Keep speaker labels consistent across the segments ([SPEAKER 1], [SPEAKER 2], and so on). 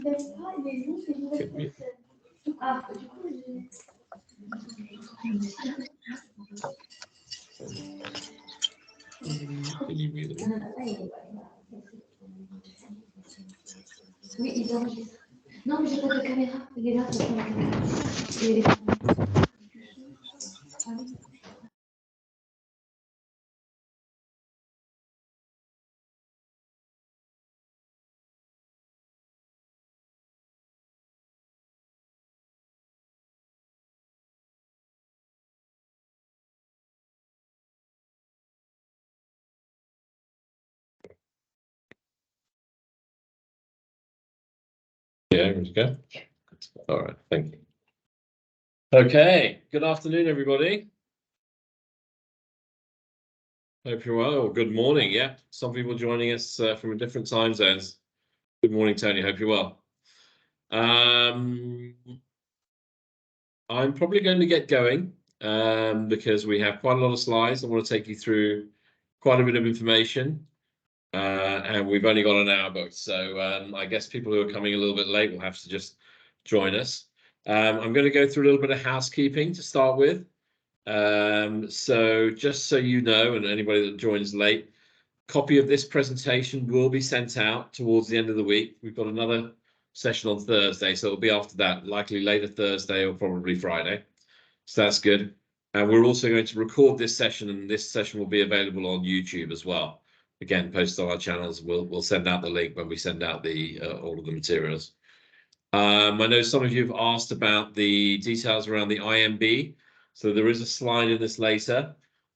[SPEAKER 1] Oui, ils enregistrent. Non, mais j'ai pas de caméra. Il est là pour la caméra.
[SPEAKER 2] Yeah, here we go. All right, thank you. Okay, good afternoon, everybody. Hope you're well, or good morning, yeah. Some people joining us from different time zones. Good morning, Tony, hope you're well. I'm probably going to get going because we have quite a lot of slides. I want to take you through quite a bit of information. And we've only got an hour booked, so I guess people who are coming a little bit late will have to just join us. I'm going to go through a little bit of housekeeping to start with. So just so you know, and anybody that joins late, copy of this presentation will be sent out towards the end of the week. We've got another session on Thursday, so it'll be after that, likely later Thursday or probably Friday. So that's good. And we're also going to record this session, and this session will be available on YouTube as well. Again, post on our channels. We'll send out the link when we send out the all of the materials. I know some of you have asked about the details around the IMB. So there is a slide in this later,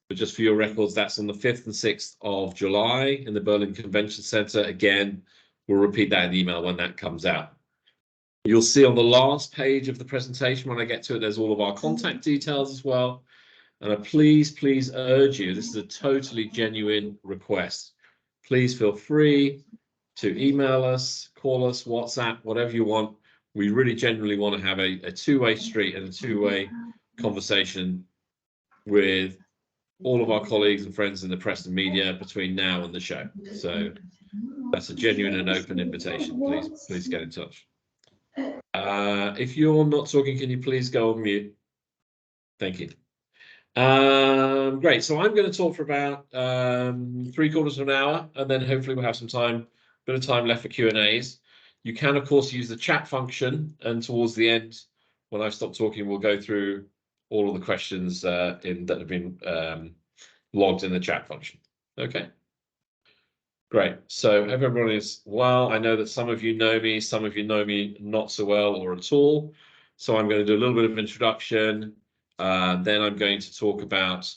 [SPEAKER 2] but just for your records, that's on the 5th and 6th of July in the Berlin Convention Center. Again, we'll repeat that in email when that comes out. You'll see on the last page of the presentation, when I get to it, there's all of our contact details as well. And I please urge you, this is a totally genuine request. Please feel free to email us, call us, WhatsApp, whatever you want. We really genuinely want to have a two-way street and a two-way conversation with all of our colleagues and friends in the press and media between now and the show. So that's a genuine and open invitation. Please get in touch. If you're not talking, can you please go on mute? Thank you. Great. So I'm going to talk for about 3/4 of an hour, and then hopefully we'll have some bit of time left for Q&As. You can, of course, use the chat function, and towards the end, when I've stopped talking, we'll go through all of the questions that have been logged in the chat function. Okay. Great. So everyone is well. I know that some of you know me, some of you know me not so well or at all. So I'm going to do a little bit of introduction. Then I'm going to talk about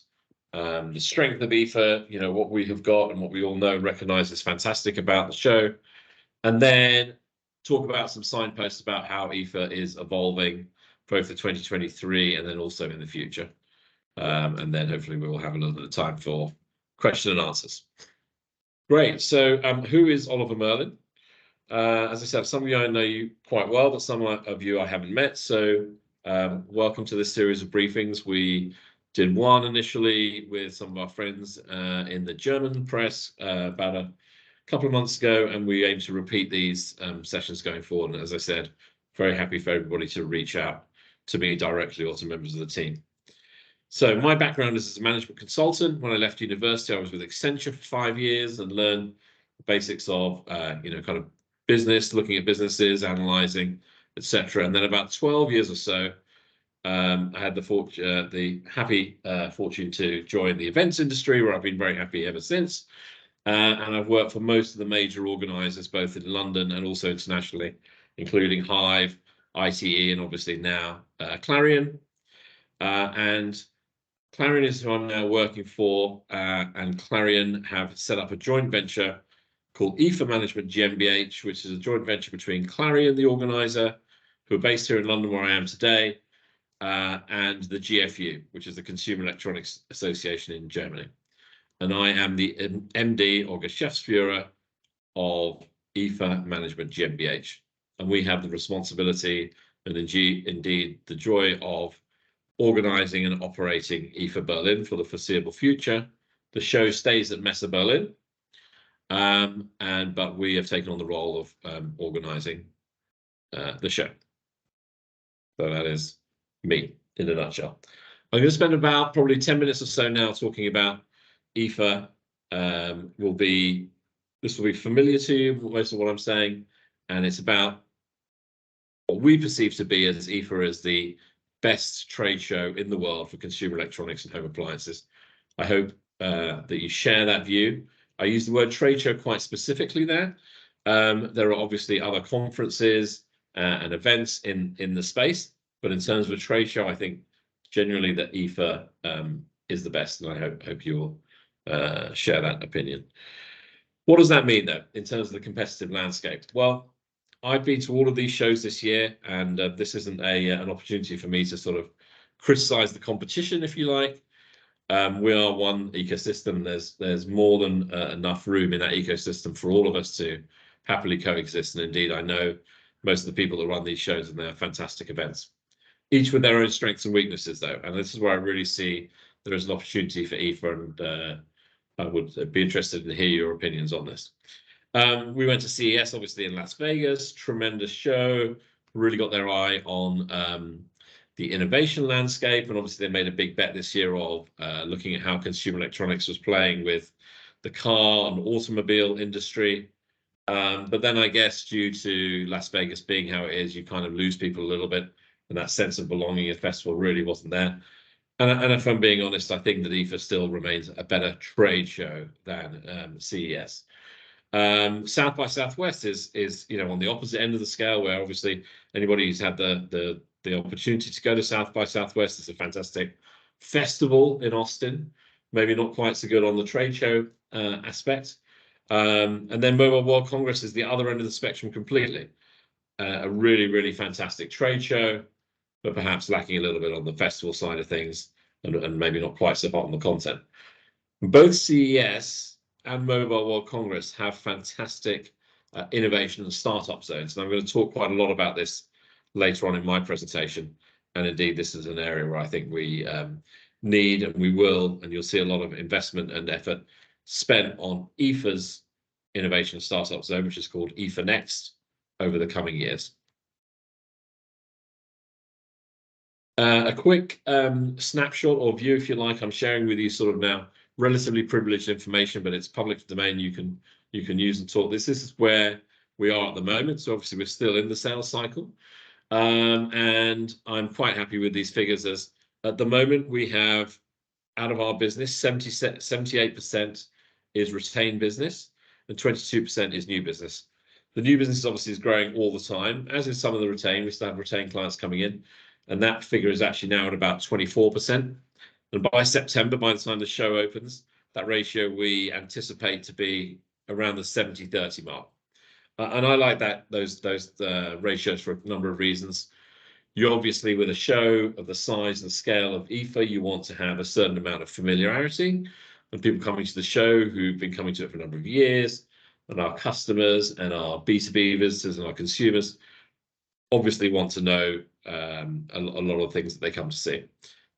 [SPEAKER 2] the strength of IFA, you know, what we have got and what we all know and recognize is fantastic about the show. And then talk about some signposts about how IFA is evolving, both for 2023 and then also in the future. And then hopefully we will have a little bit of time for question and answers. Great. So who is Oliver Merlin? As I said, some of you I know you quite well, but some of you I haven't met. So welcome to this series of briefings. We did one initially with some of our friends in the German press about a couple of months ago, and we aim to repeat these sessions going forward. And as I said, very happy for everybody to reach out to me directly or to members of the team. So my background is as a management consultant. When I left university, I was with Accenture for 5 years and learned the basics of, you know, kind of business, looking at businesses, analyzing, etc. And then about 12 years or so, I had the happy fortune to join the events industry, where I've been very happy ever since. And I've worked for most of the major organizers, both in London and also internationally, including Hive, ITE, and obviously now Clarion. And Clarion is who I'm now working for, and Clarion have set up a joint venture called IFA Management GmbH, which is a joint venture between Clarion, the organizer, who are based here in London, where I am today, and the GFU, which is the Consumer Electronics Association in Germany. And I am the MD or Geschäftsführer of IFA Management GmbH. And we have the responsibility and indeed the joy of organizing and operating IFA Berlin for the foreseeable future. The show stays at Messe Berlin, but we have taken on the role of organizing the show. So that is me in a nutshell. I'm going to spend about probably 10 minutes or so now talking about IFA. This will be familiar to you, most of what I'm saying, and it's about what we perceive to be as IFA as the best trade show in the world for consumer electronics and home appliances. I hope that you share that view. I use the word trade show quite specifically there. There are obviously other conferences and events in the space, but in terms of a trade show, I think generally that IFA is the best, and I hope you will share that opinion. What does that mean, though, in terms of the competitive landscape? Well, I've been to all of these shows this year, and this isn't an opportunity for me to sort of criticize the competition, if you like. We are one ecosystem. There's more than enough room in that ecosystem for all of us to happily coexist. And indeed, I know most of the people that run these shows, and they're fantastic events, each with their own strengths and weaknesses, though. And this is where I really see there is an opportunity for IFA, and I would be interested in hear your opinions on this. We went to CES, obviously, in Las Vegas. Tremendous show. Really got their eye on the innovation landscape, and obviously they made a big bet this year of looking at how consumer electronics was playing with the car and automobile industry. But then I guess due to Las Vegas being how it is, you kind of lose people a little bit, and that sense of belonging at the festival really wasn't there. And if I'm being honest, I think that IFA still remains a better trade show than CES. South by Southwest is on the opposite end of the scale, where obviously anybody who's had the opportunity to go to South by Southwest, is a fantastic festival in Austin. Maybe not quite so good on the trade show aspect. And then Mobile World Congress is the other end of the spectrum completely. A really, really fantastic trade show, but perhaps lacking a little bit on the festival side of things, and maybe not quite so hot on the content. Both CES and Mobile World Congress have fantastic innovation and startup zones. And I'm going to talk quite a lot about this later on in my presentation. And indeed, this is an area where I think we need, and we will, and you'll see a lot of investment and effort spent on IFA's innovation startup zone, which is called IFA Next, over the coming years. A quick snapshot or view, if you like. I'm sharing with you sort of now relatively privileged information, but it's public domain. You can use and talk. This is where we are at the moment. So obviously we're still in the sales cycle, and I'm quite happy with these figures. As at the moment we have, out of our business, 78% is retained business and 22% is new business. The new business obviously is growing all the time, as is some of the retained. We still have retained clients coming in, and that figure is actually now at about 24%. And by September, by the time the show opens, that ratio we anticipate to be around the 70-30 mark. And I like those ratios for a number of reasons. You obviously, with a show of the size and scale of IFA, you want to have a certain amount of familiarity. And people coming to the show who've been coming to it for a number of years, and our customers and our B2B visitors and our consumers obviously want to know a lot of things that they come to see.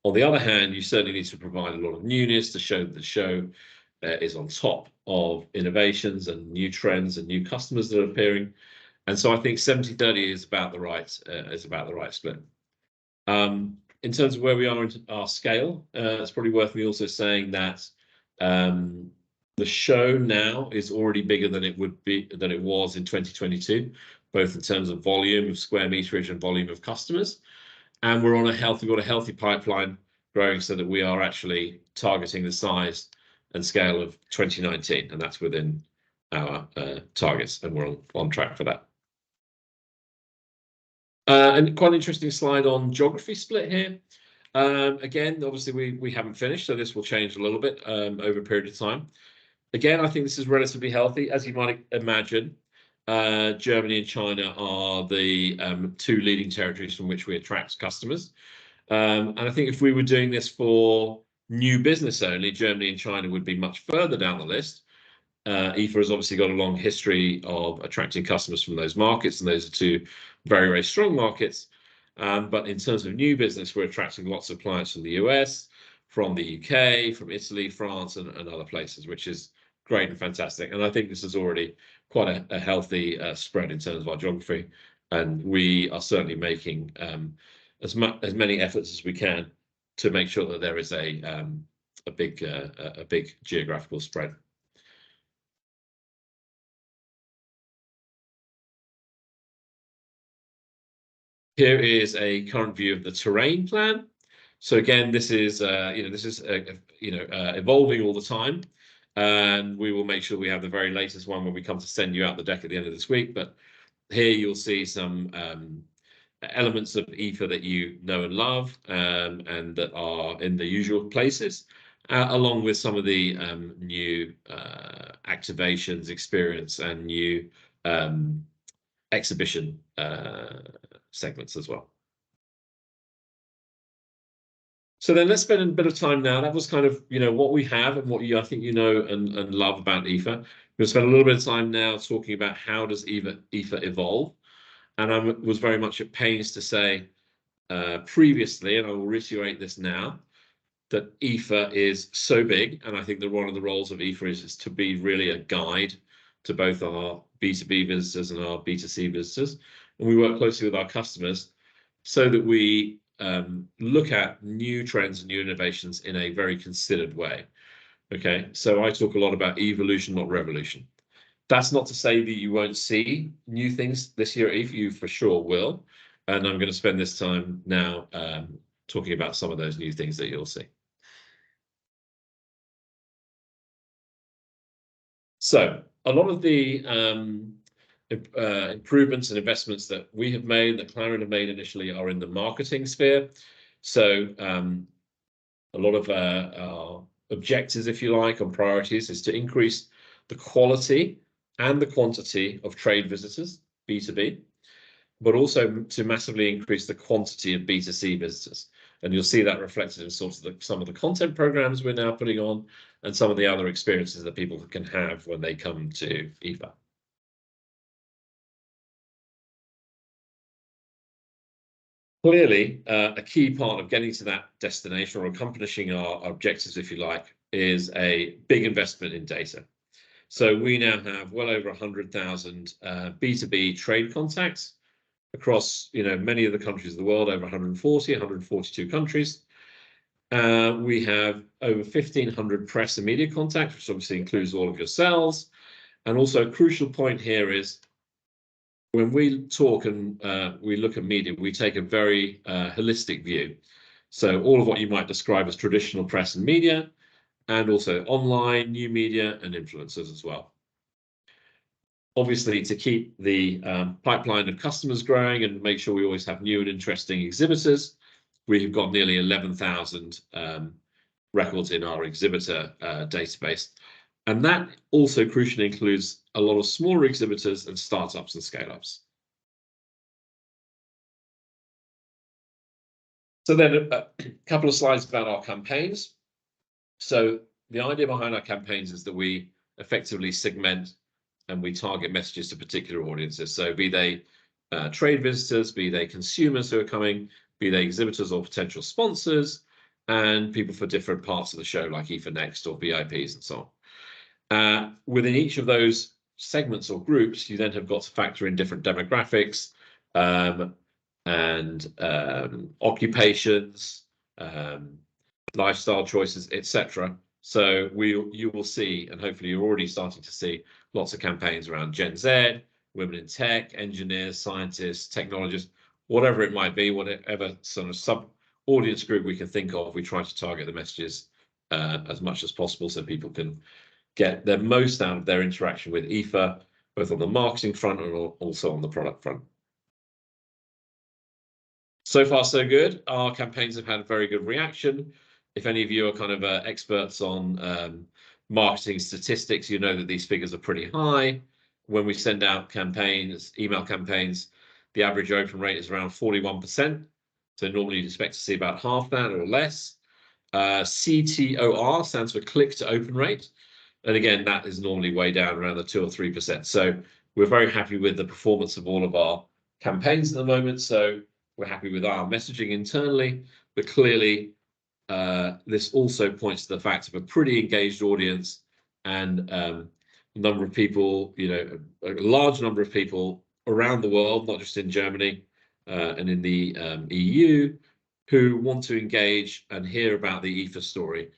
[SPEAKER 2] On the other hand, you certainly need to provide a lot of newness to show that the show is on top of innovations and new trends and new customers that are appearing. And so I think 70-30 is about the right split. In terms of where we are in our scale, it's probably worth me also saying that the show now is already bigger than it was in 2022, both in terms of volume of square meterage and volume of customers. And we've got a healthy pipeline growing, so that we are actually targeting the size and scale of 2019, and that's within our targets, and we're on track for that. And quite an interesting slide on geography split here. Again, obviously we haven't finished, so this will change a little bit over a period of time. Again, I think this is relatively healthy, as you might imagine. Germany and China are the two leading territories from which we attract customers. And I think if we were doing this for new business only, Germany and China would be much further down the list. IFA has obviously got a long history of attracting customers from those markets, and those are two very, very strong markets. But in terms of new business, we're attracting lots of clients from the US, from the UK, from Italy, France, and other places, which is great and fantastic. And I think this is already quite a healthy spread in terms of our geography. And we are certainly making as many efforts as we can to make sure that there is a big geographical spread. Here is a current view of the terrain plan. So again, this is evolving all the time, and we will make sure we have the very latest one when we come to send you out the deck at the end of this week. But here you'll see some elements of IFA that you know and love, and that are in the usual places, along with some of the new activations, experience, and new exhibition segments as well. So then let's spend a bit of time now. That was kind of, what we have and what I think you know and love about IFA. We'll spend a little bit of time now talking about how does IFA evolve. And I was very much at pains to say previously, and I will reiterate this now, that IFA is so big. And I think that one of the roles of IFA is to be really a guide to both our B2B visitors and our B2C visitors. And we work closely with our customers so that we look at new trends and new innovations in a very considered way. Okay, so I talk a lot about evolution, not revolution. That's not to say that you won't see new things this year at IFA. You for sure will. And I'm going to spend this time now talking about some of those new things that you'll see. So a lot of the improvements and investments that we have made, that Clarion have made initially, are in the marketing sphere. So a lot of our objectives, if you like, and priorities is to increase the quality and the quantity of trade visitors, B2B, but also to massively increase the quantity of B2C visitors. And you'll see that reflected in sort of some of the content programs we're now putting on and some of the other experiences that people can have when they come to IFA. Clearly, a key part of getting to that destination or accomplishing our objectives, if you like, is a big investment in data. So we now have well over 100,000 B2B trade contacts across many of the countries of the world, over 142 countries. We have over 1,500 press and media contacts, which obviously includes all of yourselves. And also a crucial point here is when we talk and we look at media, we take a very holistic view. So all of what you might describe as traditional press and media, and also online, new media, and influencers as well. Obviously, to keep the pipeline of customers growing and make sure we always have new and interesting exhibitors, we've got nearly 11,000 records in our exhibitor database. And that also crucially includes a lot of smaller exhibitors and startups and scale-ups. So then a couple of slides about our campaigns. So the idea behind our campaigns is that we effectively segment and we target messages to particular audiences. So be they trade visitors, be they consumers who are coming, be they exhibitors or potential sponsors, and people for different parts of the show like IFA Next or VIPs and so on. Within each of those segments or groups, you then have got to factor in different demographics and occupations, lifestyle choices, etc. So you will see, and hopefully you're already starting to see, lots of campaigns around Gen Z, women in tech, engineers, scientists, technologists, whatever it might be, whatever sort of sub-audience group we can think of, we try to target the messages as much as possible so people can get the most out of their interaction with IFA, both on the marketing front and also on the product front. So far, so good. Our campaigns have had a very good reaction. If any of you are kind of experts on marketing statistics, you know that these figures are pretty high. When we send out campaigns, email campaigns, the average open rate is around 41%. So normally you'd expect to see about half that or less. CTOR stands for click to open rate. And again, that is normally way down around the 2 or 3%. So we're very happy with the performance of all of our campaigns at the moment. So we're happy with our messaging internally, but clearly this also points to the fact of a pretty engaged audience and a number of people, a large number of people around the world, not just in Germany and in the EU, who want to engage and hear about the IFA story,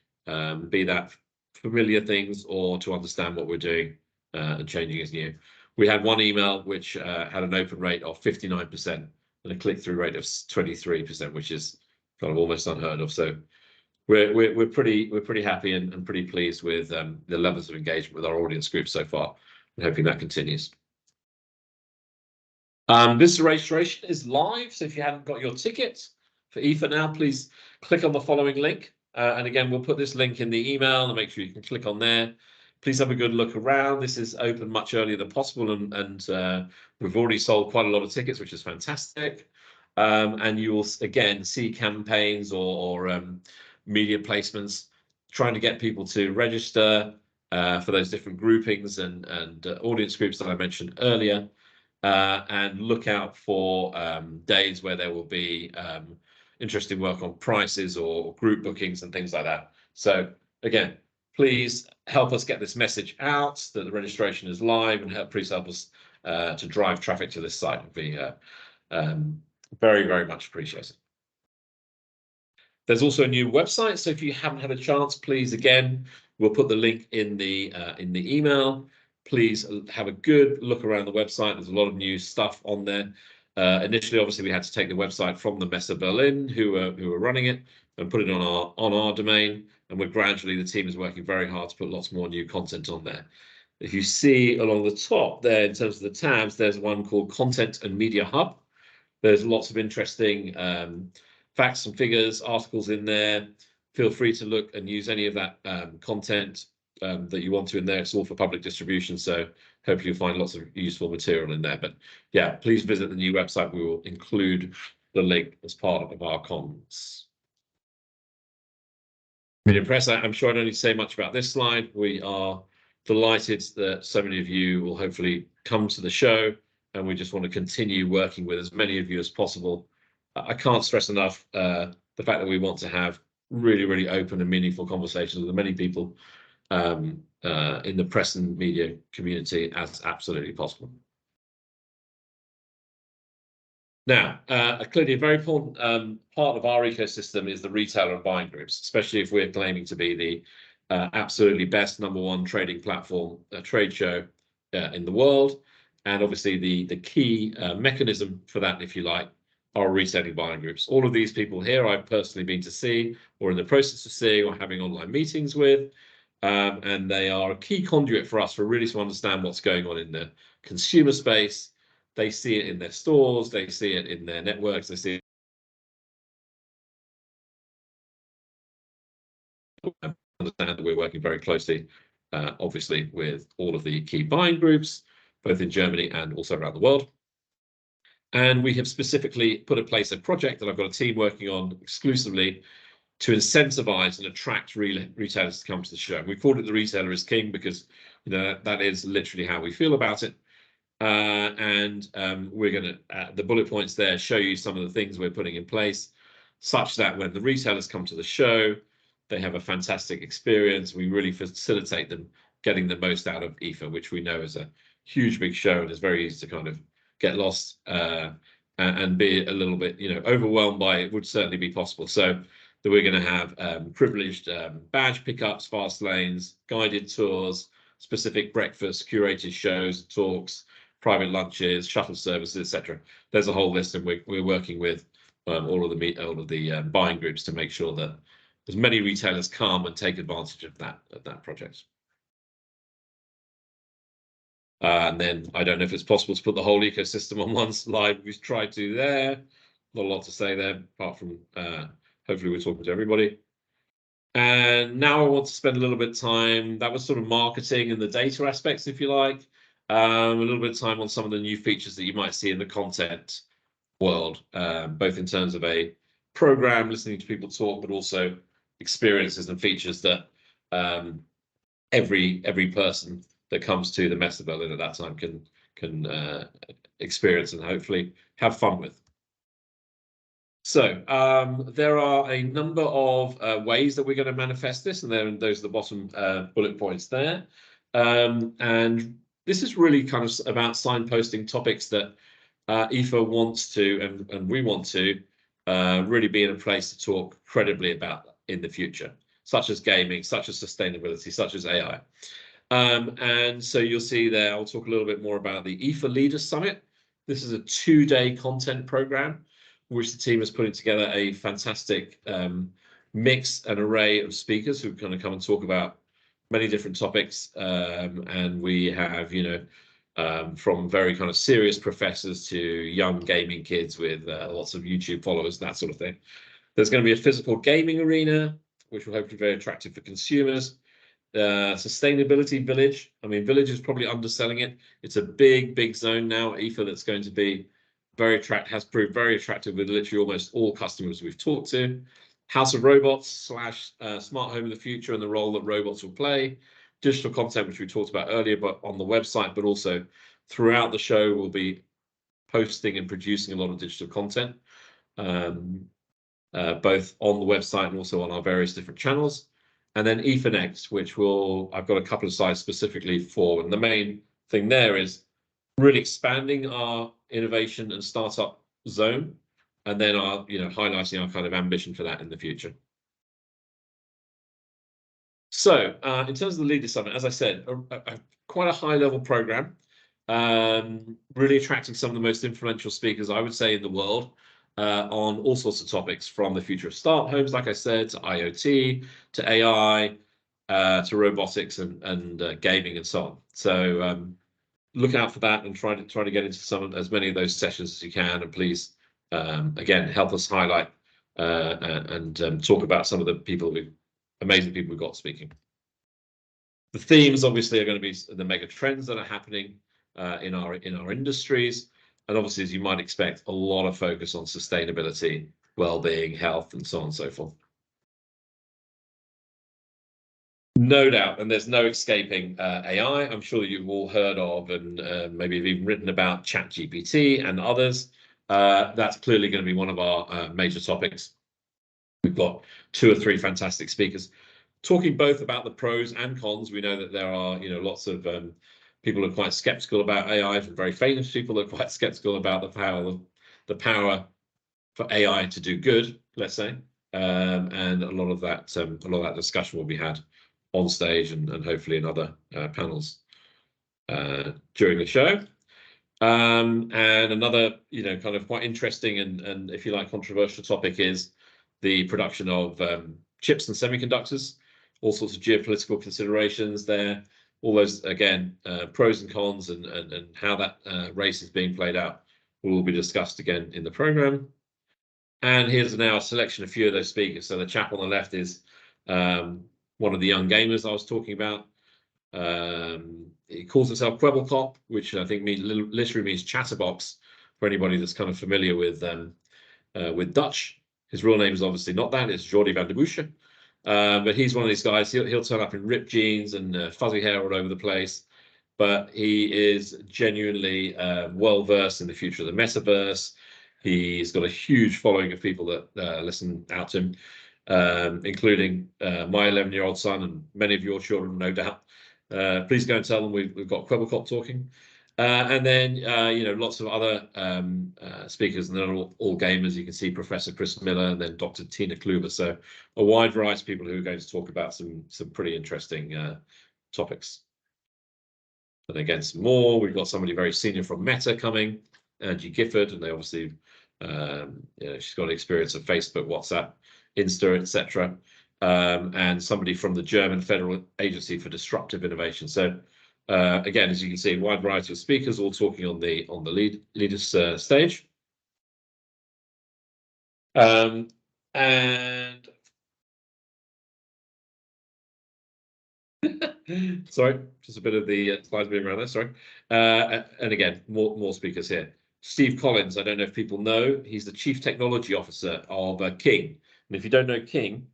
[SPEAKER 2] be that familiar things or to understand what we're doing and changing is new. We had one email which had an open rate of 59% and a click-through rate of 23%, which is kind of almost unheard of. So we're pretty happy and pretty pleased with the levels of engagement with our audience group so far, and hoping that continues. This registration is live, so if you haven't got your ticket for IFA now, please click on the following link. And again, we'll put this link in the email and make sure you can click on there. Please have a good look around. This is open much earlier than possible, and we've already sold quite a lot of tickets, which is fantastic. And you will again see campaigns or media placements trying to get people to register for those different groupings and audience groups that I mentioned earlier. And look out for days where there will be interesting work on prices or group bookings and things like that. So again, please help us get this message out that the registration is live, and please help us to drive traffic to this site. Would be very, very much appreciated. There's also a new website, so if you haven't had a chance, please, again, we'll put the link in the email. Please have a good look around the website. There's a lot of new stuff on there. Initially, obviously, we had to take the website from the Messe Berlin, who were running it, and put it on our domain. And the team is working very hard to put lots more new content on there. If you see along the top there, in terms of the tabs, there's one called Content and Media Hub. There's lots of interesting facts and figures, articles in there. Feel free to look and use any of that content that you want to in there. It's all for public distribution, so hopefully you'll find lots of useful material in there. But yeah, please visit the new website. We will include the link as part of our comments. Media Press, I'm sure I don't need to say much about this slide. We are delighted that so many of you will hopefully come to the show, and we just want to continue working with as many of you as possible. I can't stress enough the fact that we want to have really, really open and meaningful conversations with many people in the press and media community as absolutely possible. Now, clearly a very important part of our ecosystem is the retailer and buying groups, especially if we're claiming to be the absolutely best #1 trading platform, trade show in the world. And obviously the key mechanism for that, if you like, are retailing buying groups. All of these people here I've personally been to see, or in the process of seeing, or having online meetings with. And they are a key conduit for us for really to understand what's going on in the consumer space. They see it in their stores, they see it in their networks, they see it. Understand that we're working very closely, obviously, with all of the key buying groups, both in Germany and also around the world. And we have specifically put in place a project that I've got a team working on exclusively to incentivize and attract retailers to come to the show. We called it the retailer is king because that is literally how we feel about it. We're going to, the bullet points there show you some of the things we're putting in place, such that when the retailers come to the show, they have a fantastic experience. We really facilitate them getting the most out of IFA, which we know is a huge, big show and is very easy to kind of get lost and be a little bit, overwhelmed by it. Would certainly be possible. So that we're going to have privileged badge pickups, fast lanes, guided tours, specific breakfasts, curated shows, talks, private lunches, shuttle services, etc. There's a whole list, and we're working with all of the buying groups to make sure that as many retailers come and take advantage of that project. And then I don't know if it's possible to put the whole ecosystem on one slide. We've tried to there. Not a lot to say there, apart from hopefully we're talking to everybody. And now I want to spend a little bit of time. That was sort of marketing and the data aspects, if you like. A little bit of time on some of the new features that you might see in the content world, both in terms of a program, listening to people talk, but also experiences and features that every person that comes to the Messe Berlin at that time can experience and hopefully have fun with. So there are a number of ways that we're going to manifest this, and those are the bottom bullet points there. And this is really kind of about signposting topics that IFA wants to, and we want to really be in a place to talk credibly about in the future, such as gaming, such as sustainability, such as AI. And so you'll see there, I'll talk a little bit more about the IFA Leaders Summit. This is a 2-day content program, which the team is putting together a fantastic mix and array of speakers who are going to come and talk about many different topics. And we have, from very kind of serious professors to young gaming kids with lots of YouTube followers, that sort of thing. There's going to be a physical gaming arena, which will hopefully be very attractive for consumers. Sustainability village. I mean, village is probably underselling it. It's a big zone now at IFA that's going to be has proved very attractive with literally almost all customers we've talked to. House of Robots / Smart Home of the Future and the role that robots will play. Digital content, which we talked about earlier, but on the website, but also throughout the show, we'll be posting and producing a lot of digital content, both on the website and also on our various different channels. And then IFA Next, which I've got a couple of slides specifically for. And the main thing there is really expanding our innovation and startup zone, and then highlighting our kind of ambition for that in the future. So in terms of the Leaders Summit, as I said, quite a high-level program, really attracting some of the most influential speakers, I would say, in the world, on all sorts of topics, from the future of smart homes, like I said, to IoT, to AI, to robotics and gaming and so on. So look out for that and try to get into as many of those sessions as you can. And please, again, help us highlight and talk about some of the amazing people we've got speaking. The themes obviously are going to be the mega trends that are happening in our industries. And obviously, as you might expect, a lot of focus on sustainability, well-being, health, and so on and so forth. No doubt, and there's no escaping AI. I'm sure you've all heard of and maybe have even written about ChatGPT and others. That's clearly going to be one of our major topics. We've got 2 or 3 fantastic speakers talking both about the pros and cons. We know that there are, lots of people are quite skeptical about AI, very famous people are quite skeptical about the power for AI to do good, let's say. And a lot of that discussion will be had on stage and hopefully in other panels during the show. And another, kind of quite interesting and if you like controversial topic is the production of chips and semiconductors. All sorts of geopolitical considerations there. All those, again, pros and cons and how that race is being played out will all be discussed again in the program. And here's now a selection of a few of those speakers. So the chap on the left is one of the young gamers I was talking about. He calls himself Kwebbelkop, which I think literally means chatterbox for anybody that's kind of familiar with Dutch. His real name is obviously not that, it's Jordi van der Busche. But he's one of these guys, he'll turn up in ripped jeans and fuzzy hair all over the place. But he is genuinely well-versed in the future of the metaverse. He's got a huge following of people that listen out to him, including my 11-year-old son and many of your children, no doubt. Please go and tell them we've got Kwebbelkop talking. And then, lots of other speakers, and they're all gamers. You can see Professor Chris Miller and then Dr. Tina Kluber. So a wide variety of people who are going to talk about some pretty interesting topics. And again, some more. We've got somebody very senior from Meta coming, Angie Gifford, and they obviously, she's got experience of Facebook, WhatsApp, Insta, etc. And somebody from the German Federal Agency for Disruptive Innovation. So again, as you can see, a wide variety of speakers all talking on the leaders stage. And sorry, just a bit of the slides being around there, sorry. And again, more speakers here. Steve Collins, I don't know if people know, he's the Chief Technology Officer of King. And if you don't know King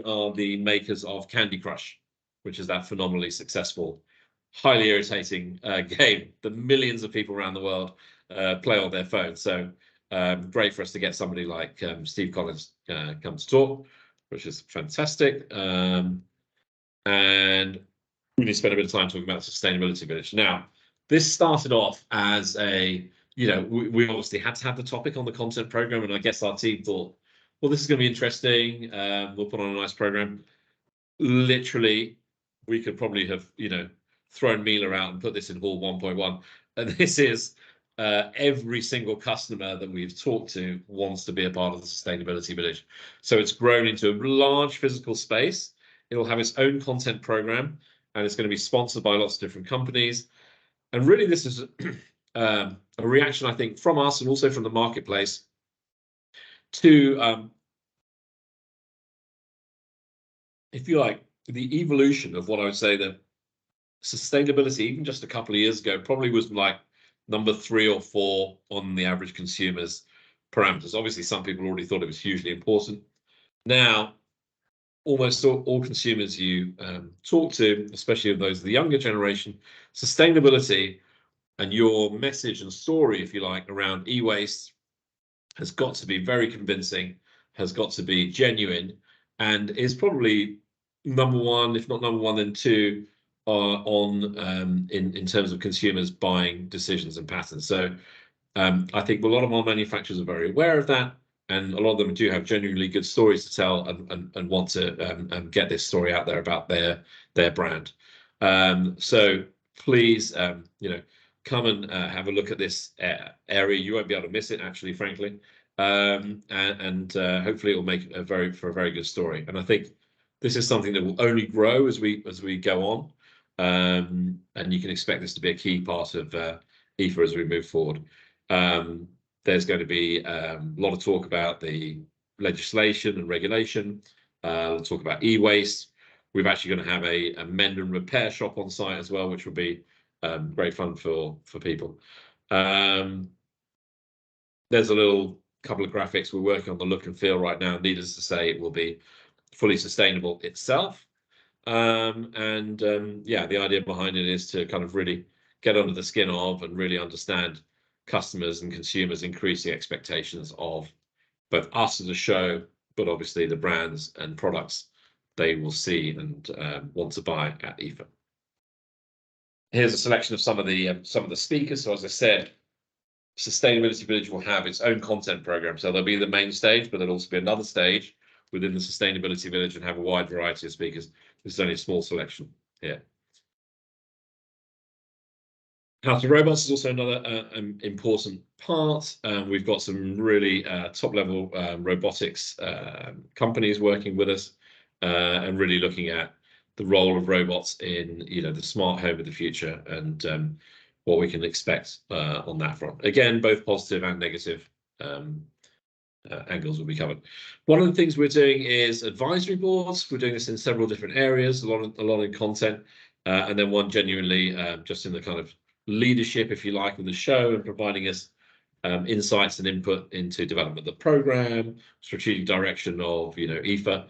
[SPEAKER 2] are the makers of Candy Crush, which is that phenomenally successful, highly irritating game that millions of people around the world play on their phones. So great for us to get somebody like Steve Collins come to talk, which is fantastic. And we need to spend a bit of time talking about the Sustainability Village. Now, this started off as a, we obviously had to have the topic on the content program, and I guess our team thought, well, this is going to be interesting. We'll put on a nice program. Literally, we could probably have, thrown Mila out and put this in Hall 1.1. And this is every single customer that we've talked to wants to be a part of the sustainability village. So it's grown into a large physical space. It'll have its own content program, and it's going to be sponsored by lots of different companies. And really, this is a reaction, I think, from us and also from the marketplace to, if you like, the evolution of what I would say that sustainability, even just a couple of years ago, probably was like number 3 or 4 on the average consumer's parameters. Obviously, some people already thought it was hugely important. Now, almost all consumers you talk to, especially of those of the younger generation, sustainability and your message and story, if you like, around e-waste has got to be very convincing, has got to be genuine, and is probably number 1, if not number 1, then 2 in terms of consumers' buying decisions and patterns. So I think a lot of our manufacturers are very aware of that, and a lot of them do have genuinely good stories to tell and want to get this story out there about their brand. So please, come and have a look at this area. You won't be able to miss it, actually, frankly, and hopefully it will make for a very good story. And I think this is something that will only grow as we go on, and you can expect this to be a key part of IFA as we move forward. There's going to be a lot of talk about the legislation and regulation. We'll talk about e-waste. We're actually going to have a mend and repair shop on site as well, which will be great fun for people. There's a little couple of graphics. We're working on the look and feel right now. Needless to say, it will be fully sustainable itself. Yeah, the idea behind it is to kind of really get under the skin of and really understand customers and consumers' increasing expectations of both us as a show, but obviously the brands and products they will see and want to buy at IFA. Here's a selection of some of the speakers. So as I said, Sustainability Village will have its own content program. So there'll be the main stage, but there'll also be another stage within the Sustainability Village and have a wide variety of speakers. This is only a small selection here. House of Robots is also another important part. We've got some really top-level robotics companies working with us and really looking at the role of robots in the smart home of the future and what we can expect on that front. Again, both positive and negative angles will be covered. One of the things we're doing is advisory boards. We're doing this in several different areas, a lot in content, and then one genuinely just in the kind of leadership, if you like, of the show and providing us insights and input into development of the program, strategic direction of IFA.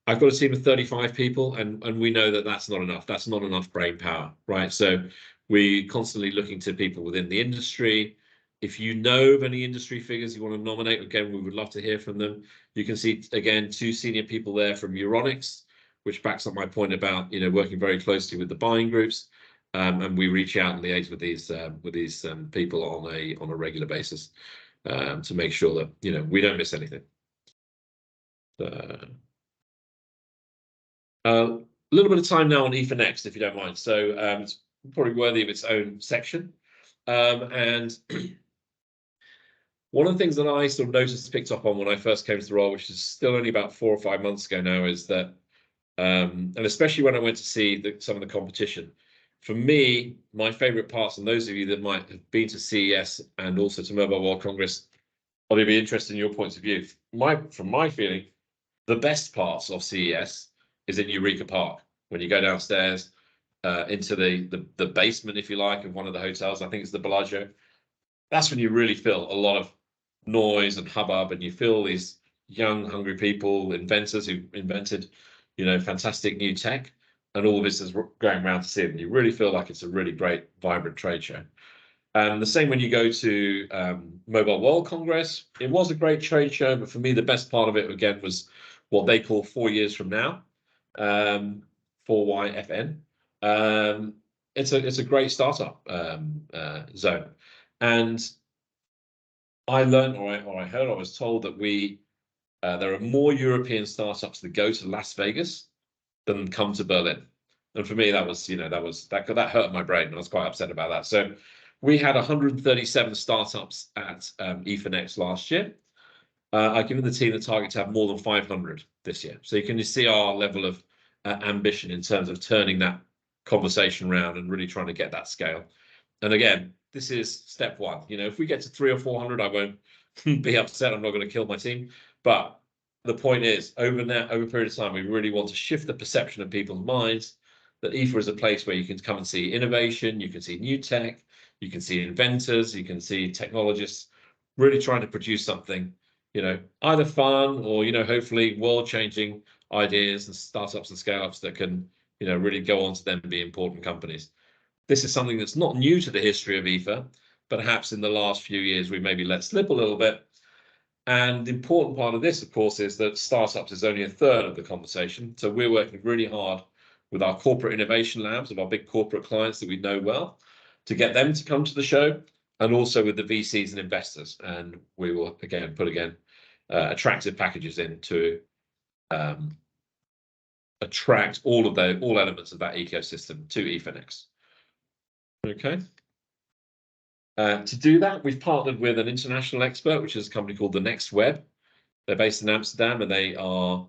[SPEAKER 2] I've got a team of 35 people, and we know that that's not enough. That's not enough brain power, right? So we're constantly looking to people within the industry. If you know of any industry figures you want to nominate, again, we would love to hear from them. You can see, again, 2 senior people there from Euronics, which backs up my point about working very closely with the buying groups, and we reach out and liaise with these people on a regular basis to make sure that we don't miss anything. A little bit of time now on IFA Next, if you don't mind. So it's probably worthy of its own section. And one of the things that I sort of noticed, picked up on when I first came to the role, which is still only about 4 or 5 months ago now, is that, and especially when I went to see some of the competition, for me, my favorite parts, and those of you that might have been to CES and also to Mobile World Congress, I'll be interested in your points of view. From my feeling, the best parts of CES is in Eureka Park. When you go downstairs into the basement, if you like, of one of the hotels, I think it's the Bellagio. That's when you really feel a lot of noise and hubbub, and you feel these young, hungry people, inventors who invented, fantastic new tech, and all of this is going around to see it. And you really feel like it's a really great, vibrant trade show. And the same when you go to Mobile World Congress. It was a great trade show, but for me, the best part of it, again, was what they call 4 years from now, 4YFN. it's a great startup zone. And I learned, or I heard, I was told that there are more European startups that go to Las Vegas than come to Berlin. And for me, that that hurt my brain. I was quite upset about that. So we had 137 startups at IFA Next last year. I've given the team the target to have more than 500 this year. So you can see our level of ambition in terms of turning that conversation around and really trying to get that scale. And again, this is step one. If we get to 300 or 400, I won't be upset. I'm not going to kill my team. But the point is, over a period of time, we really want to shift the perception of people's minds that IFA is a place where you can come and see innovation, you can see new tech, you can see inventors, you can see technologists really trying to produce something, either fun or, hopefully world-changing ideas and startups and scale-ups that can, really go on to then be important companies. This is something that's not new to the history of IFA, but perhaps in the last few years we maybe let slip a little bit. And the important part of this, of course, is that startups is only a third of the conversation. So we're working really hard with our corporate innovation labs of our big corporate clients that we know well to get them to come to the show, and also with the VCs and investors. And we will put attractive packages in to attract all elements of that ecosystem to IFA Next. Okay. To do that, we've partnered with an international expert, which is a company called The Next Web. They're based in Amsterdam, and they are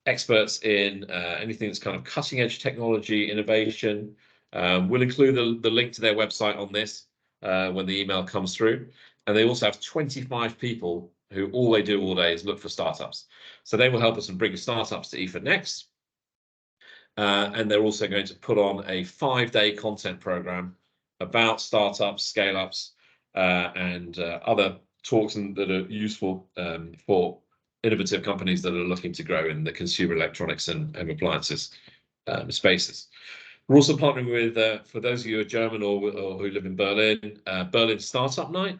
[SPEAKER 2] experts in anything that's kind of cutting edge technology, innovation. We'll include the link to their website on this when the email comes through. And they also have 25 people who all they do all day is look for startups. So they will help us and bring startups to IFA Next. And they're also going to put on a 5-day content program about startups, scale-ups, and other talks that are useful for innovative companies that are looking to grow in the consumer electronics and appliances spaces. We're also partnering with, for those of you who are German or who live in Berlin, Berlin Startup Night.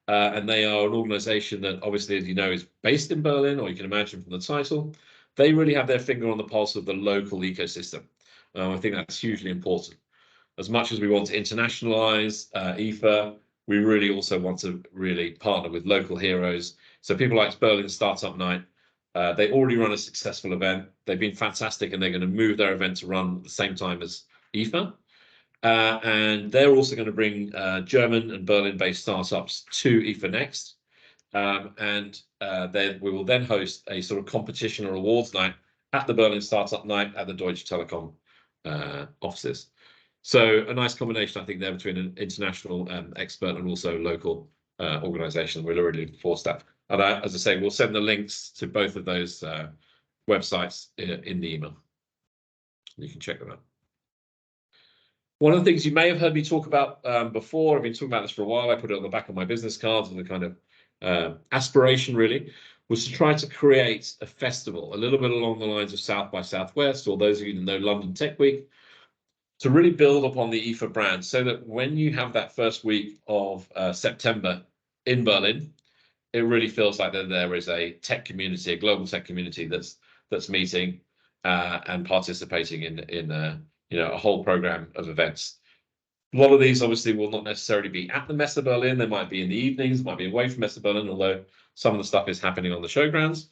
[SPEAKER 2] And they are an organization that obviously, as you know, is based in Berlin, or you can imagine from the title. They really have their finger on the pulse of the local ecosystem. I think that's hugely important. As much as we want to internationalize IFA, we really also want to really partner with local heroes. So people like Berlin Startup Night, they already run a successful event. They've been fantastic, and they're going to move their event to run at the same time as IFA. And they're also going to bring German and Berlin-based startups to IFA Next. We will then host a sort of competition or awards night at the Berlin Startup Night at the Deutsche Telekom offices. So a nice combination, I think, there between an international expert and also local organization. We're already looking forward to that. And as I say, we'll send the links to both of those websites in the email. You can check them out. One of the things you may have heard me talk about before, I've been talking about this for a while, I put it on the back of my business cards, and the kind of aspiration really was to try to create a festival, a little bit along the lines of South by Southwest, or those of you that know London Tech Week, to really build upon the IFA brand, so that when you have that first week of September in Berlin, it really feels like that there is a tech community, a global tech community that's meeting and participating in a whole program of events. A lot of these obviously will not necessarily be at the Messe Berlin. They might be in the evenings, might be away from Messe Berlin, although some of the stuff is happening on the showgrounds.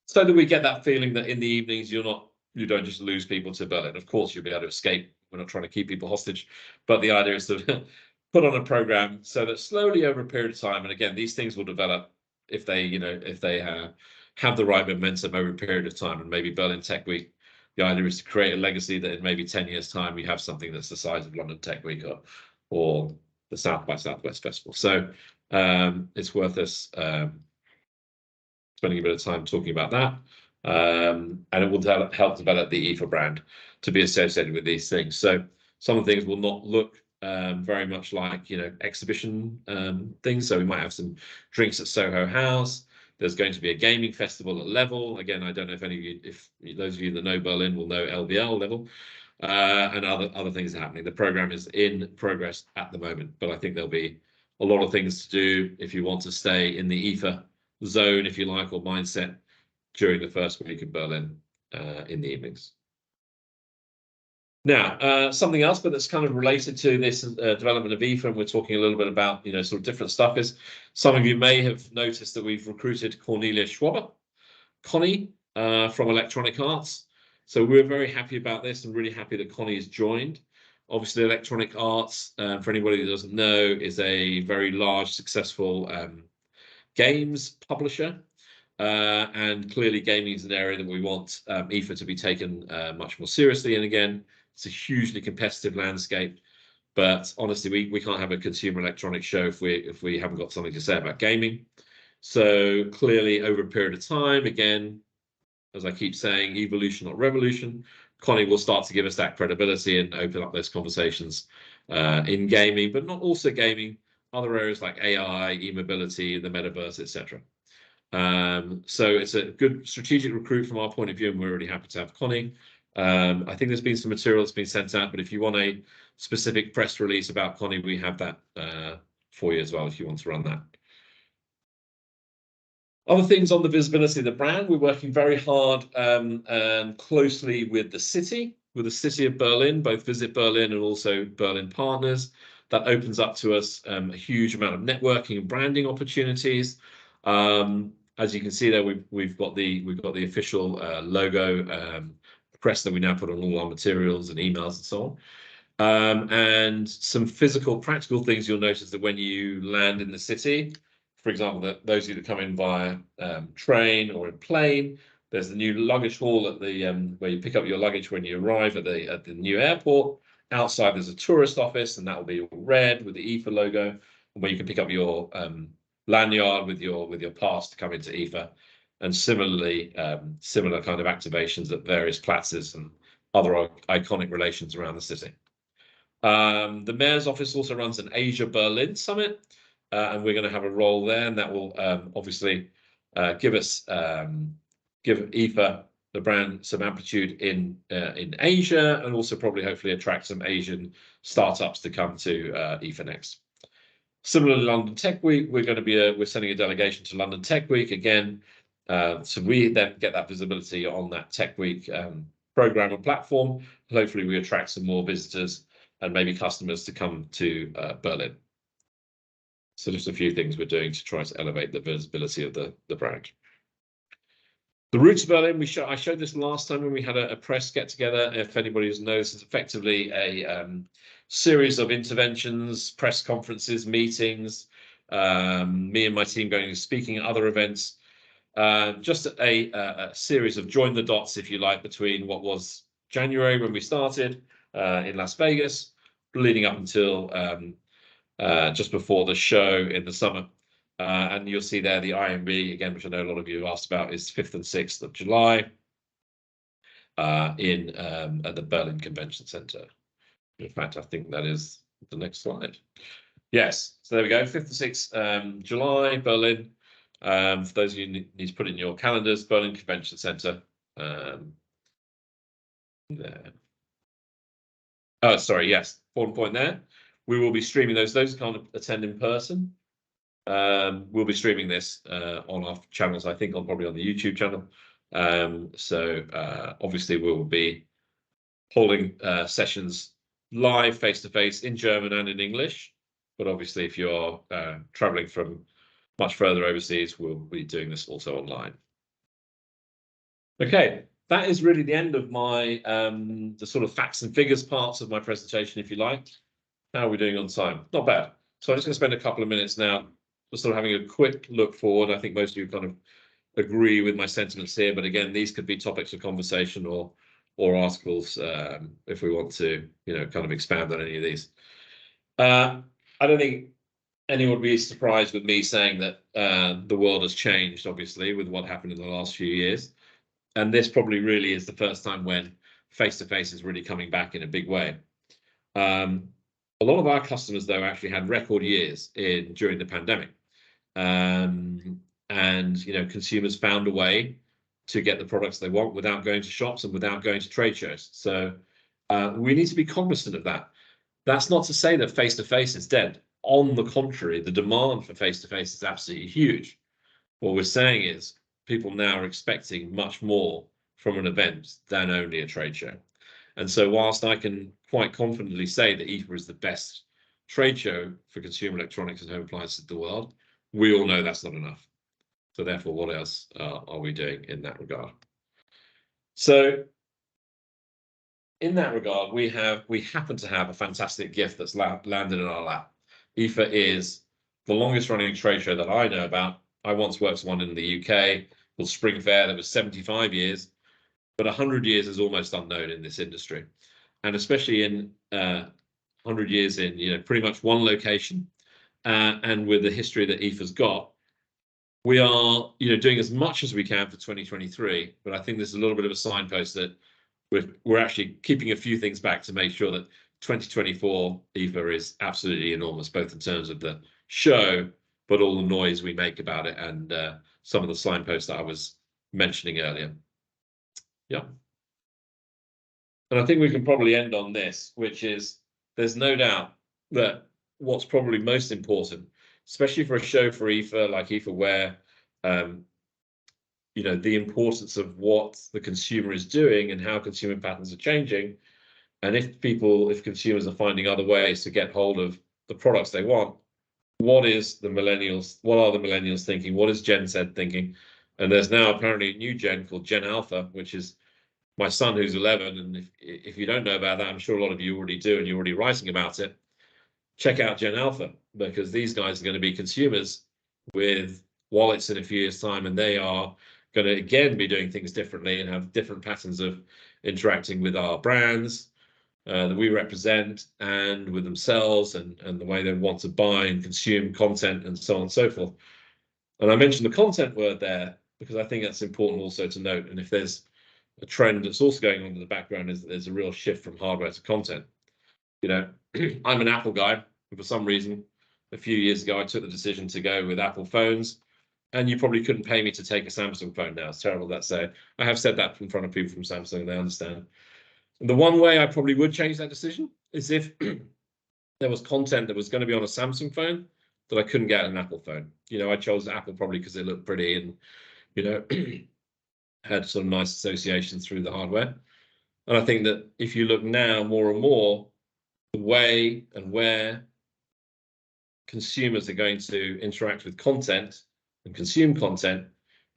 [SPEAKER 2] So that we get that feeling that in the evenings you don't just lose people to Berlin. Of course, you'll be able to escape. We're not trying to keep people hostage, but the idea is to put on a program so that slowly over a period of time, and again, these things will develop if they have the right momentum over a period of time. And maybe Berlin Tech Week, the idea is to create a legacy that in maybe 10 years' time, we have something that's the size of London Tech Week or the South by Southwest Festival. So it's worth us spending a bit of time talking about that. And it will help develop the IFA brand to be associated with these things. So some of the things will not look very much like exhibition things. So we might have some drinks at Soho House. There's going to be a gaming festival at Level. Again, I don't know if those of you that know Berlin will know LBL Level, and other things are happening. The program is in progress at the moment, but I think there'll be a lot of things to do if you want to stay in the IFA zone, if you like, or mindset during the first week in Berlin in the evenings. Now, something else, but that's kind of related to this development of IFA, and we're talking a little bit about, sort of different stuff, is some of you may have noticed that we've recruited Cornelia Schwaber, Connie, from Electronic Arts. So we're very happy about this and really happy that Connie has joined. Obviously, Electronic Arts, for anybody that doesn't know, is a very large, successful games publisher. And clearly gaming is an area that we want IFA to be taken much more seriously. And again, it's a hugely competitive landscape. But honestly, we can't have a consumer electronics show if we haven't got something to say about gaming. So clearly, over a period of time, again, as I keep saying, evolution, not revolution, Connie will start to give us that credibility and open up those conversations in gaming, but not also gaming, other areas like AI, e-mobility, the metaverse, etc. So it's a good strategic recruit from our point of view, and we're really happy to have Connie. I think there's been some material that's been sent out, but if you want a specific press release about Connie, we have that for you as well if you want to run that. Other things on the visibility of the brand, we're working very hard and closely with the city of Berlin, both Visit Berlin and also Berlin Partners. That opens up to us a huge amount of networking and branding opportunities. As you can see there, we've got the official logo press that we now put on all our materials and emails and so on. And some physical, practical things you'll notice that when you land in the city, for example, that those of you that come in via train or in plane, there's the new luggage hall at the where you pick up your luggage when you arrive at the new airport. Outside there's a tourist office, and that will be all red with the IFA logo, where you can pick up your lanyard with your pass to come into IFA. And similarly, similar kind of activations at various places and other iconic relations around the city. The mayor's office also runs an Asia Berlin summit, and we're going to have a role there, and that will obviously give IFA, the brand, some amplitude in Asia, and also probably hopefully attract some Asian startups to come to IFA Next. Similarly, London Tech Week, we're sending a delegation to London Tech Week again, so we then get that visibility on that Tech Week program and platform. Hopefully, we attract some more visitors and maybe customers to come to Berlin. So just a few things we're doing to try to elevate the visibility of the brand. The route to Berlin, I showed this last time when we had a press get together. If anybody doesn't know, this is effectively a series of interventions, press conferences, meetings, me and my team going and speaking at other events. Just a series of join the dots, if you like, between what was January when we started in Las Vegas, leading up until just before the show in the summer. And you'll see there the IMB, again, which I know a lot of you have asked about, is 5th and 6th of July at the Berlin Convention Center. In fact, I think that is the next slide. Yes, so there we go, 5th and 6th July, Berlin. For those of you who need to put in your calendars, Berlin Convention Center. There. Oh, sorry, yes, important point there. We will be streaming those who can't attend in person. We'll be streaming this on our channels, I think, probably on the YouTube channel. So obviously we will be holding sessions live, face-to-face, in German and in English. But obviously, if you're traveling from much further overseas, we'll be doing this also online. Okay, that is really the end of my the sort of facts and figures parts of my presentation, if you like. How are we doing on time? Not bad. So I'm just going to spend a couple of minutes now just sort of having a quick look forward. I think most of you kind of agree with my sentiments here, but again, these could be topics of conversation or articles if we want to, kind of expand on any of these. I don't think anyone would be surprised with me saying that the world has changed, obviously, with what happened in the last few years. And this probably really is the first time when face-to-face is really coming back in a big way. A lot of our customers, though, actually had record years during the pandemic. And consumers found a way to get the products they want without going to shops and without going to trade shows. So we need to be cognizant of that. That's not to say that face-to-face is dead. On the contrary, the demand for face-to-face is absolutely huge. What we're saying is people now are expecting much more from an event than only a trade show. And so whilst I can quite confidently say that IFA is the best trade show for consumer electronics and home appliances in the world, we all know that's not enough. So therefore, what else are we doing in that regard? So in that regard, we happen to have a fantastic gift that's landed in our lap. IFA is the longest running trade show that I know about. I once worked one in the UK called Spring Fair that was 75 years, but 100 years is almost unknown in this industry. And especially in 100 years in pretty much one location, and with the history that IFA's got, we are doing as much as we can for 2023. But I think there's a little bit of a signpost that we're actually keeping a few things back to make sure that 2024 IFA is absolutely enormous, both in terms of the show, but all the noise we make about it and some of the signposts that I was mentioning earlier. Yeah. And I think we can probably end on this, which is there's no doubt that what's probably most important, especially for a show for IFA like IFA Wear, the importance of what the consumer is doing and how consumer patterns are changing. And if consumers are finding other ways to get hold of the products they want, what are the millennials thinking? What is Gen Z thinking? And there's now apparently a new gen called Gen Alpha, which is my son who's 11. And if you don't know about that, I'm sure a lot of you already do, and you're already writing about it. Check out Gen Alpha, because these guys are going to be consumers with wallets in a few years' time, and they are going to again be doing things differently and have different patterns of interacting with our brands that we represent and with themselves and the way they want to buy and consume content and so on and so forth. And I mentioned the content word there because I think that's important also to note. And if there's a trend that's also going on in the background, is that there's a real shift from hardware to content. I'm an Apple guy, and for some reason, a few years ago, I took the decision to go with Apple phones. And you probably couldn't pay me to take a Samsung phone now. It's terrible that say. I have said that in front of people from Samsung, and they understand. And the one way I probably would change that decision is if there was content that was going to be on a Samsung phone that I couldn't get on an Apple phone. I chose Apple probably because it looked pretty and, had sort of nice associations through the hardware. And I think that if you look now more and more, the way and where consumers are going to interact with content and consume content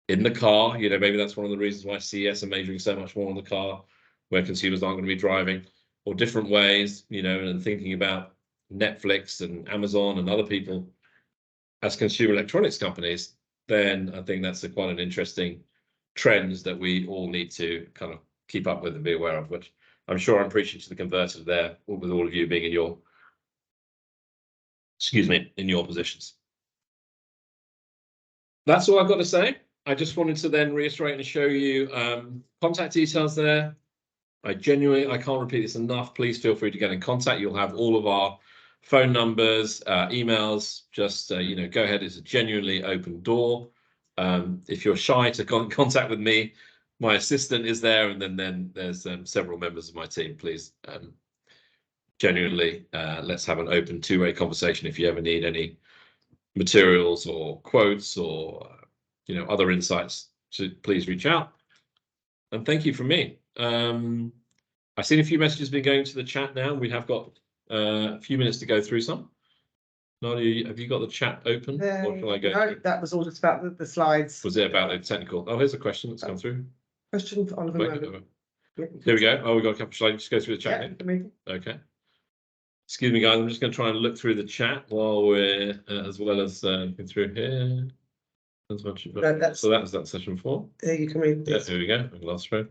[SPEAKER 2] in the car, maybe that's one of the reasons why CES are majoring so much more on the car, where consumers aren't going to be driving, or different ways, and thinking about Netflix and Amazon and other people as consumer electronics companies, then I think that's quite an interesting trend that we all need to kind of keep up with and be aware of, which I'm sure I'm preaching to the converted there, with all of you being in your positions. That's all I've got to say. I just wanted to then reiterate and show you contact details there. I can't repeat this enough. Please feel free to get in contact. You'll have all of our phone numbers, emails. Just go ahead. It's a genuinely open door. If you're shy to contact with me, my assistant is there, and then there's several members of my team. Please, genuinely, let's have an open two-way conversation. If you ever need any materials or quotes or other insights, please reach out. And thank you from me. I've seen a few messages been going to the chat now. We have got a few minutes to go through some. Nadia, have you got the chat open? Or shall I go?
[SPEAKER 3] No, that was all just about the slides.
[SPEAKER 2] Was it about the technical? Oh, here's a question that's come through.
[SPEAKER 3] Question for Oliver.
[SPEAKER 2] Here we go. Oh, we got a couple. Shall I just go through the chat?
[SPEAKER 3] Yeah,
[SPEAKER 2] okay. Excuse me, guys. I'm just going to try and look through the chat while we're as well as looking through here. So that was that session 4.
[SPEAKER 3] There you can read this.
[SPEAKER 2] Yeah, here we go. Last row.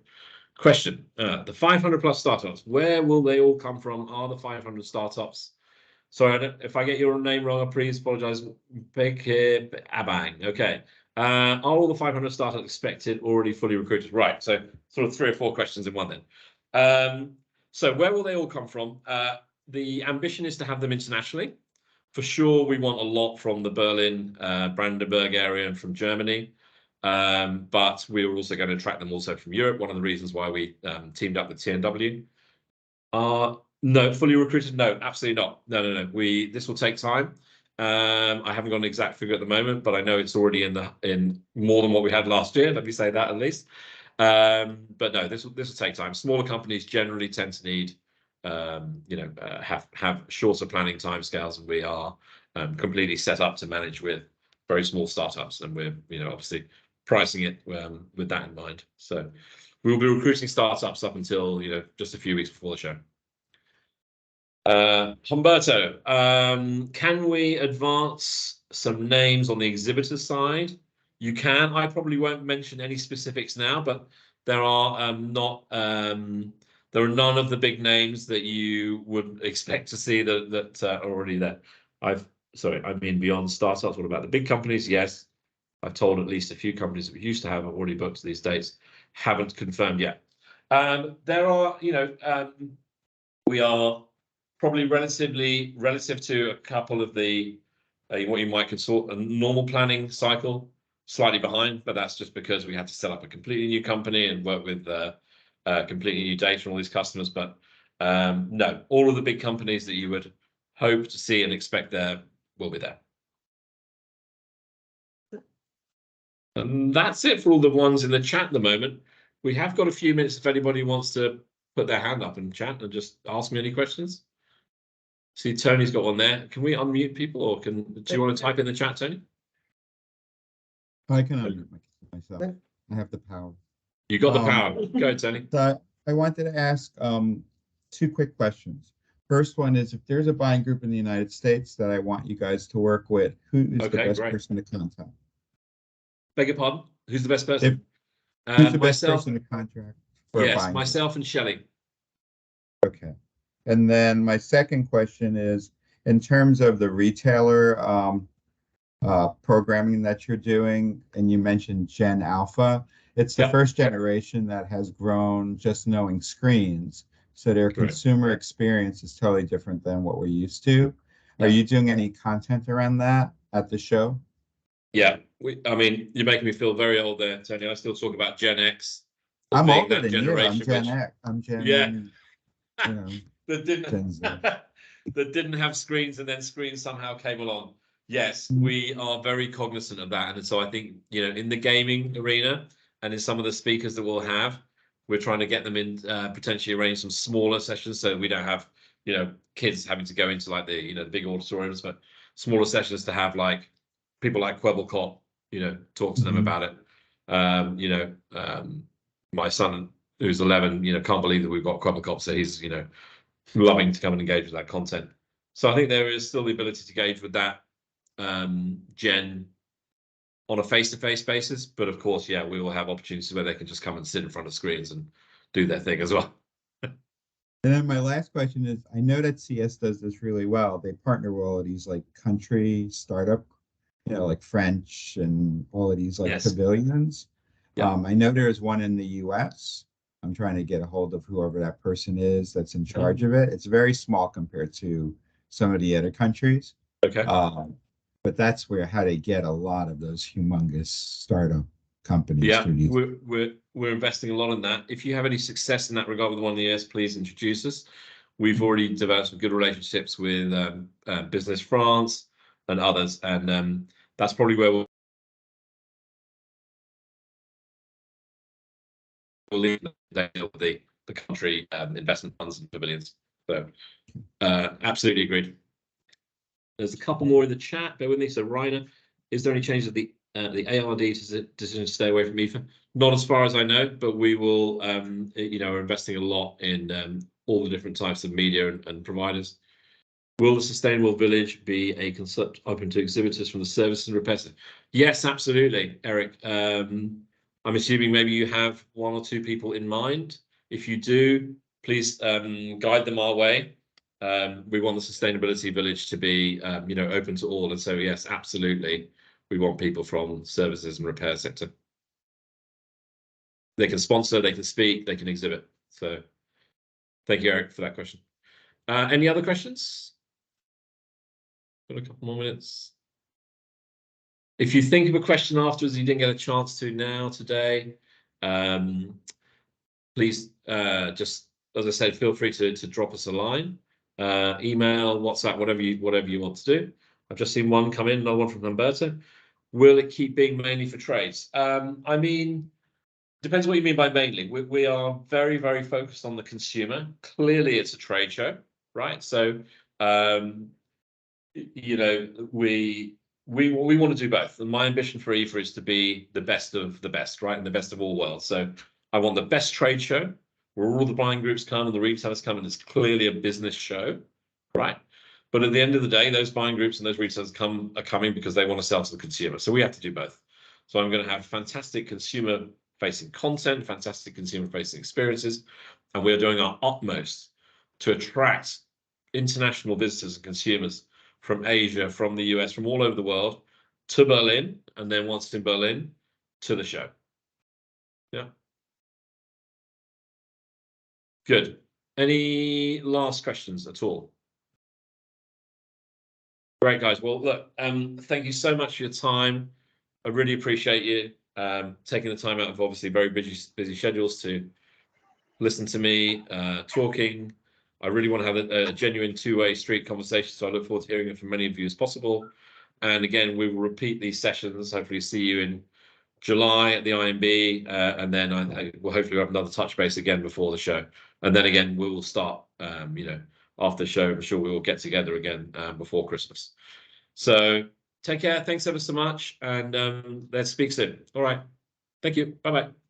[SPEAKER 2] Question: the 500 plus startups. Where will they all come from? Are the 500 startups? Sorry, if I get your name wrong, please apologize. Abang. Okay. Are all the 500 startups expected already fully recruited? Right. So sort of 3 or 4 questions in one then. So where will they all come from? The ambition is to have them internationally. For sure, we want a lot from the Berlin, Brandenburg area and from Germany. But we are also going to attract them also from Europe. One of the reasons why we teamed up with TNW. No, fully recruited? No, absolutely not. No. This will take time. I haven't got an exact figure at the moment, but I know it's already in more than what we had last year. Let me say that at least. But no, this will take time. Smaller companies generally tend to need, have shorter planning timescales, and we are completely set up to manage with very small startups, and we're obviously pricing it with that in mind. So we will be recruiting startups up until just a few weeks before the show. Humberto, can we advance some names on the exhibitor side? You can. I probably won't mention any specifics now, but there are there are none of the big names that you would expect to see that are already there. I mean beyond startups. What about the big companies? Yes, I've told at least a few companies that we used to have already booked these dates. Haven't confirmed yet. There are, we are probably relative to a couple of the what you might consult a normal planning cycle, slightly behind, but that's just because we had to set up a completely new company and work with completely new data and all these customers. But no, all of the big companies that you would hope to see and expect there will be there. And that's it for all the ones in the chat at the moment. We have got a few minutes if anybody wants to put their hand up and chat and just ask me any questions. See, Tony's got one there. Can we unmute people, or do you want to type in the chat, Tony?
[SPEAKER 4] I can unmute myself. I have the power.
[SPEAKER 2] You got the power. Go ahead, Tony.
[SPEAKER 4] So I wanted to ask two quick questions. First one is, if there's a buying group in the United States that I want you guys to work with, who is the best person to contact?
[SPEAKER 2] Beg your pardon? Who's the best person?
[SPEAKER 4] Who's the best person to contract?
[SPEAKER 2] Yes, myself and Shelley.
[SPEAKER 4] Okay. And then my second question is, in terms of the retailer programming that you're doing, and you mentioned Gen Alpha, it's the first generation that has grown just knowing screens. So their consumer experience is totally different than what we're used to. Are you doing any content around that at the show?
[SPEAKER 2] Yeah, I mean, you're making me feel very old there, Tony. I still talk about Gen X.
[SPEAKER 4] I'm older than you. I'm Gen X. I'm Gen.
[SPEAKER 2] Yeah.
[SPEAKER 4] That
[SPEAKER 2] didn't have screens, and then screens somehow came along. Yes, we are very cognizant of that, and so I think in the gaming arena and in some of the speakers that we'll have, we're trying to get them in, potentially arrange some smaller sessions so we don't have kids having to go into like the the big auditoriums, but smaller sessions to have like people like Kwebbelkop, talk to them about it. My son, who's 11, can't believe that we've got Kwebbelkop, so he's loving to come and engage with that content. So I think there is still the ability to engage with that gen on a face-to-face basis, but of course, we will have opportunities where they can just come and sit in front of screens and do their thing as well.
[SPEAKER 4] And then my last question is, I know that CS does this really well. They partner with all of these like country startup, like French and all of these like pavilions. I know there's one in the US. I'm trying to get a hold of whoever that person is that's in charge of it. It's very small compared to some of the other countries.
[SPEAKER 2] Okay.
[SPEAKER 4] But that's how they get a lot of those humongous startup companies.
[SPEAKER 2] Yeah, we're investing a lot in that. If you have any success in that regard with one of the years, please introduce us. We've already developed some good relationships with Business France and others, and that's probably where we'll leave the country investment funds and pavilions. So absolutely agreed. There's a couple more in the chat. Bear with me. So Rainer, is there any change of the ARD decision to stay away from IFA? Not as far as I know, but we will. We're investing a lot in all the different types of media and providers. Will the sustainable village be a concept open to exhibitors from the service and repair sector? Yes, absolutely, Eric. I'm assuming maybe you have one or two people in mind. If you do, please guide them our way. We want the sustainability village to be, open to all. And so, yes, absolutely, we want people from services and repair sector. They can sponsor, they can speak, they can exhibit. So thank you, Eric, for that question. Any other questions? Got a couple more minutes. If you think of a question afterwards you didn't get a chance to now today, please just, as I said, feel free to drop us a line, email, WhatsApp, whatever you want to do. I've just seen one come in, another one from Humberto. Will it keep being mainly for trades? I mean, Depends what you mean by mainly. We are very, very focused on the consumer. Clearly, it's a trade show, right? So, you know, we want to do both. And my ambition for IFA is to be the best of the best, right? And the best of all worlds. So I want the best trade show where all the buying groups come and the retailers come, and it's clearly a business show, right? But at the end of the day, those buying groups and those retailers are coming because they want to sell to the consumer. So we have to do both. So I'm going to have fantastic consumer-facing content, fantastic consumer-facing experiences, and we're doing our utmost to attract international visitors and consumers from Asia, from the US, from all over the world to Berlin, and then once in Berlin, to the show. Yeah. Good. Any last questions at all? Great, guys. Well, look, thank you so much for your time. I really appreciate you taking the time out of obviously very busy schedules to listen to me talking. I really want to have a genuine two-way street conversation, so I look forward to hearing it from many of you as possible. And again, we will repeat these sessions. Hopefully see you in July at the IMB, and then we'll hopefully have another touch base again before the show. And then again, we will start, you know, after the show. I'm sure we will get together again before Christmas. So take care. Thanks ever so much. And let's speak soon. All right. Thank you. Bye-bye.